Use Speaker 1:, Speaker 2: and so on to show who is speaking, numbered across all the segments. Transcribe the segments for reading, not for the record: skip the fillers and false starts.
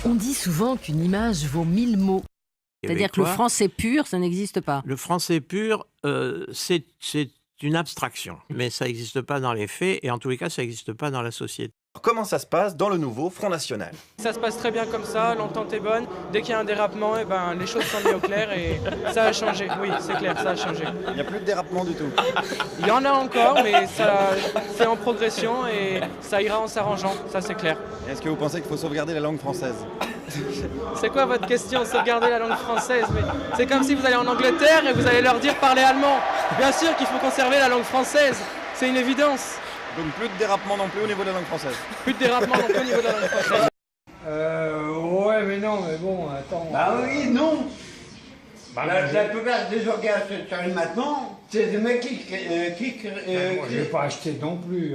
Speaker 1: On dit souvent qu'une image vaut 1000 mots.
Speaker 2: C'est-à-dire que le français pur, ça n'existe pas.
Speaker 3: Le français pur, c'est une abstraction, mais ça n'existe pas dans les faits, et en tous les cas, ça n'existe pas dans la société.
Speaker 4: Comment ça se passe dans le nouveau Front National?
Speaker 5: Ça se passe très bien comme ça, l'entente est bonne. Dès qu'il y a un dérapement, les choses sont mises au clair et ça a changé. Oui, c'est clair, ça a changé.
Speaker 4: Il n'y a plus de dérapement du tout.
Speaker 5: Il y en a encore, mais c'est en progression et ça ira en s'arrangeant, ça c'est clair.
Speaker 4: Est-ce que vous pensez qu'il faut sauvegarder la langue française?
Speaker 5: C'est quoi votre question, sauvegarder la langue française? Mais c'est comme si vous allez en Angleterre et vous allez leur dire parler allemand. Bien sûr qu'il faut conserver la langue française, c'est une évidence.
Speaker 4: Donc plus de dérapement non plus au niveau de la langue française.
Speaker 5: Plus de dérapement non plus au niveau de la langue française.
Speaker 6: Ouais, mais non, mais bon, attends.
Speaker 7: Bah oui, non. La plupart des organes qui arrivent maintenant, c'est des mecs qui
Speaker 6: Moi, je vais pas acheter non plus.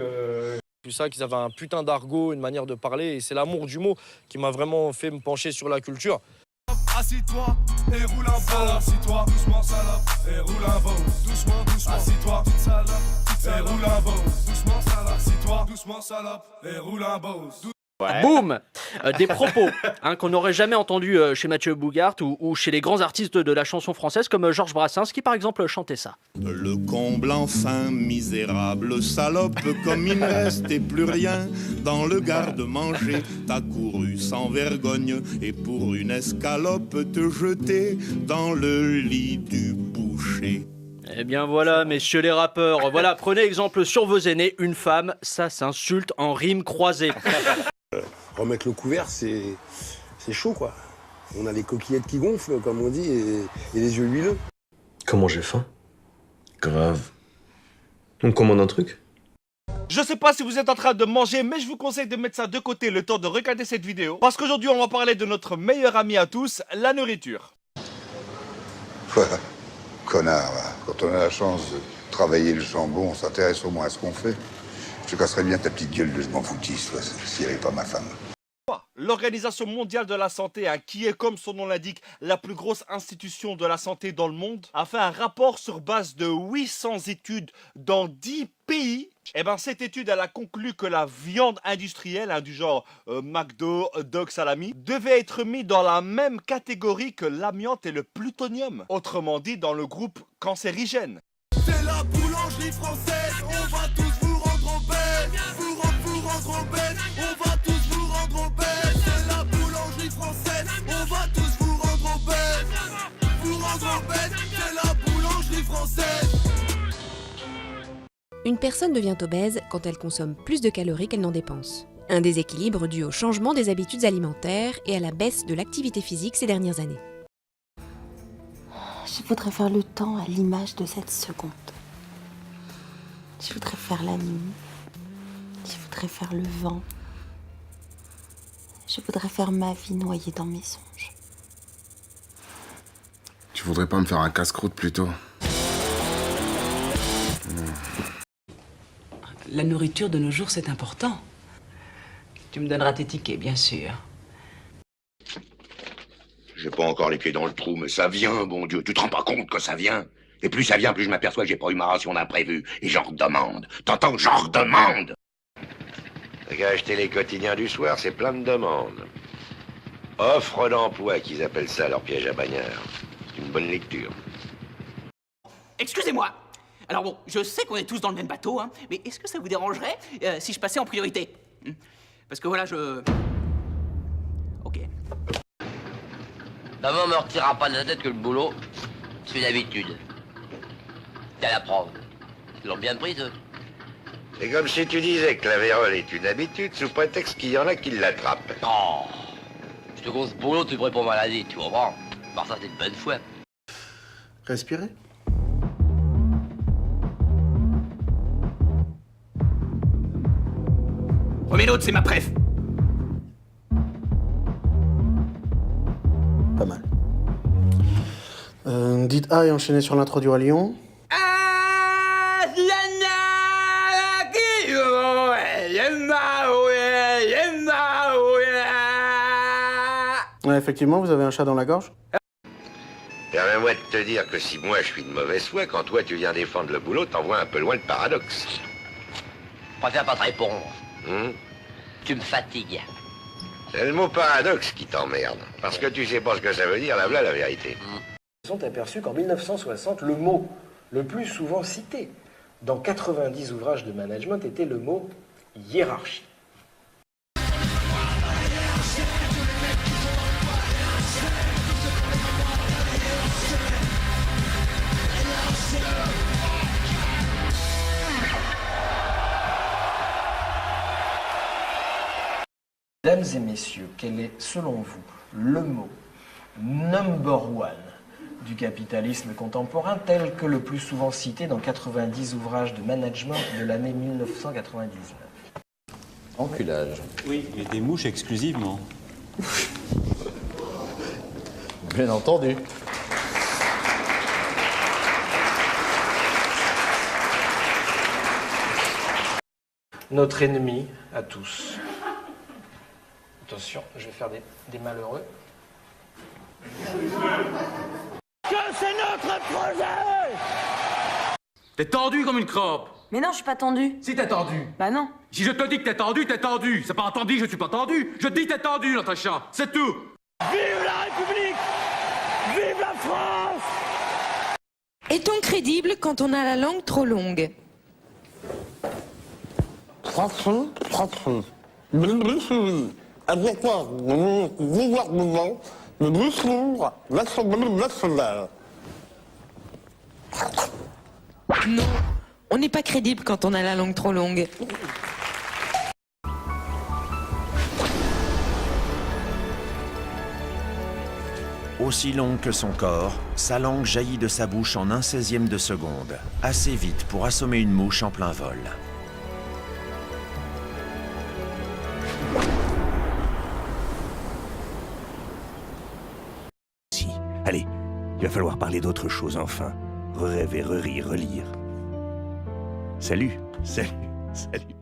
Speaker 8: Tout ça, qu'ils avaient un putain d'argot, une manière de parler, et c'est l'amour du mot qui m'a vraiment fait me pencher sur la culture.
Speaker 9: Assis-toi et roule un bol. Assis-toi, doucement salope, et roule un bol. Doucement, doucement. Assis-toi, petite salope, et roule un bol. Doucement salope, assis-toi, doucement salope, et roule un bol.
Speaker 10: Boum Des propos qu'on n'aurait jamais entendus chez Mathieu Bougart ou chez les grands artistes de la chanson française comme Georges Brassens qui par exemple chantait ça.
Speaker 9: Le comble enfin misérable salope, comme il ne restait plus rien dans le garde-manger, t'as couru sans vergogne et pour une escalope te jeter dans le lit du boucher.
Speaker 10: Eh bien voilà, messieurs les rappeurs, voilà, prenez exemple sur vos aînés, une femme, ça s'insulte en rime croisée.
Speaker 11: Remettre le couvert, c'est chaud, quoi. On a les coquillettes qui gonflent, comme on dit, et les yeux huileux.
Speaker 12: Comment j'ai faim? Grave. On commande un truc?
Speaker 8: Je sais pas si vous êtes en train de manger, mais je vous conseille de mettre ça de côté le temps de regarder cette vidéo. Parce qu'aujourd'hui, on va parler de notre meilleur ami à tous, la nourriture.
Speaker 13: Voilà, connard, là. Quand on a la chance de travailler le jambon, on s'intéresse au moins à ce qu'on fait. Je te casserais bien ta petite gueule de je m'en foutisse, s'il n'y avait pas ma femme.
Speaker 8: L'Organisation mondiale de la santé, qui est comme son nom l'indique, la plus grosse institution de la santé dans le monde, a fait un rapport sur base de 800 études dans 10 pays. Et ben cette étude, elle a conclu que la viande industrielle, du genre McDo, hot dog, salami, devait être mise dans la même catégorie que l'amiante et le plutonium. Autrement dit, dans le groupe cancérigène.
Speaker 9: C'est la boulangerie française, on va tous vous rendre obèse. Vous rendre obèse, on va tous vous rendre obèse. C'est la boulangerie française, on va tous vous rendre obèse. Vous rendre obèse, c'est la boulangerie française.
Speaker 14: Une personne devient obèse quand elle consomme plus de calories qu'elle n'en dépense. Un déséquilibre dû au changement des habitudes alimentaires et à la baisse de l'activité physique ces dernières années.
Speaker 15: Je voudrais faire le temps à l'image de cette seconde. Je voudrais faire la nuit. Je voudrais faire le vent. Je voudrais faire ma vie noyée dans mes songes.
Speaker 12: Tu voudrais pas me faire un casse-croûte plutôt?
Speaker 16: La nourriture de nos jours, c'est important. Tu me donneras tes tickets, bien sûr.
Speaker 17: J'ai pas encore les pieds dans le trou, mais ça vient, bon Dieu. Tu te rends pas compte que ça vient? Et plus ça vient, plus je m'aperçois que j'ai pas eu ma ration d'imprévu. Et j'en redemande. T'entends? J'en redemande! T'as qu'à acheter les quotidiens du soir, c'est plein de demandes. Offre d'emploi, qu'ils appellent ça, leur piège à bagnard. C'est une bonne lecture.
Speaker 18: Excusez-moi. Alors bon, je sais qu'on est tous dans le même bateau, mais est-ce que ça vous dérangerait si je passais en priorité? Parce que voilà, Ok.
Speaker 19: Maman me retirera pas de la tête que le boulot, c'est une habitude. T'as la preuve. Ils l'ont bien prise, eux.
Speaker 17: C'est comme si tu disais que la vérole est une habitude sous prétexte qu'il y en a qui l'attrapent.
Speaker 19: Oh, je te grosse boulot, tu pourrais pour maladie, tu comprends? Par ça, c'est de bonne foi.
Speaker 11: Respirez.
Speaker 18: Remets l'autre, c'est ma préf.
Speaker 11: Pas mal. Dites A et enchaînez sur l'intro du Roi Lion. Ouais, effectivement, vous avez un chat dans la gorge.
Speaker 17: Permets-moi de te dire que si moi je suis de mauvaise foi, quand toi tu viens défendre le boulot, t'envoies un peu loin le paradoxe.
Speaker 19: Je préfère pas te répondre. Tu me fatigues.
Speaker 17: C'est le mot paradoxe qui t'emmerde. Parce que tu sais pas ce que ça veut dire, là voilà la vérité.
Speaker 20: Ils sont aperçus qu'en 1960, le mot le plus souvent cité dans 90 ouvrages de management était le mot hiérarchie. Mesdames et messieurs, quel est, selon vous, le mot number one du capitalisme contemporain tel que le plus souvent cité dans 90 ouvrages de management de l'année 1999?
Speaker 21: Enculage.
Speaker 22: Oui, et des mouches exclusivement.
Speaker 21: Bien entendu.
Speaker 20: Notre ennemi à tous. Attention, je vais faire des malheureux.
Speaker 9: Que c'est notre projet!
Speaker 23: T'es tendu comme une crotte.
Speaker 24: Mais non, je suis pas tendu.
Speaker 23: Si t'es tendu.
Speaker 24: Bah non.
Speaker 23: Si je te dis que t'es tendu, t'es tendu. C'est pas entendu, je suis pas tendu. Je dis t'es tendu, Natacha. C'est tout.
Speaker 9: Vive la République! Vive la France!
Speaker 25: Est-on crédible quand on a la langue trop longue?
Speaker 9: Avec moi, le gouvernement, le discours national.
Speaker 25: Non, on n'est pas crédible quand on a la langue trop longue.
Speaker 26: Aussi longue que son corps, sa langue jaillit de sa bouche en 1/16e de seconde, assez vite pour assommer une mouche en plein vol.
Speaker 27: Allez, il va falloir parler d'autre chose enfin. Rêver, relire. Salut, salut, salut.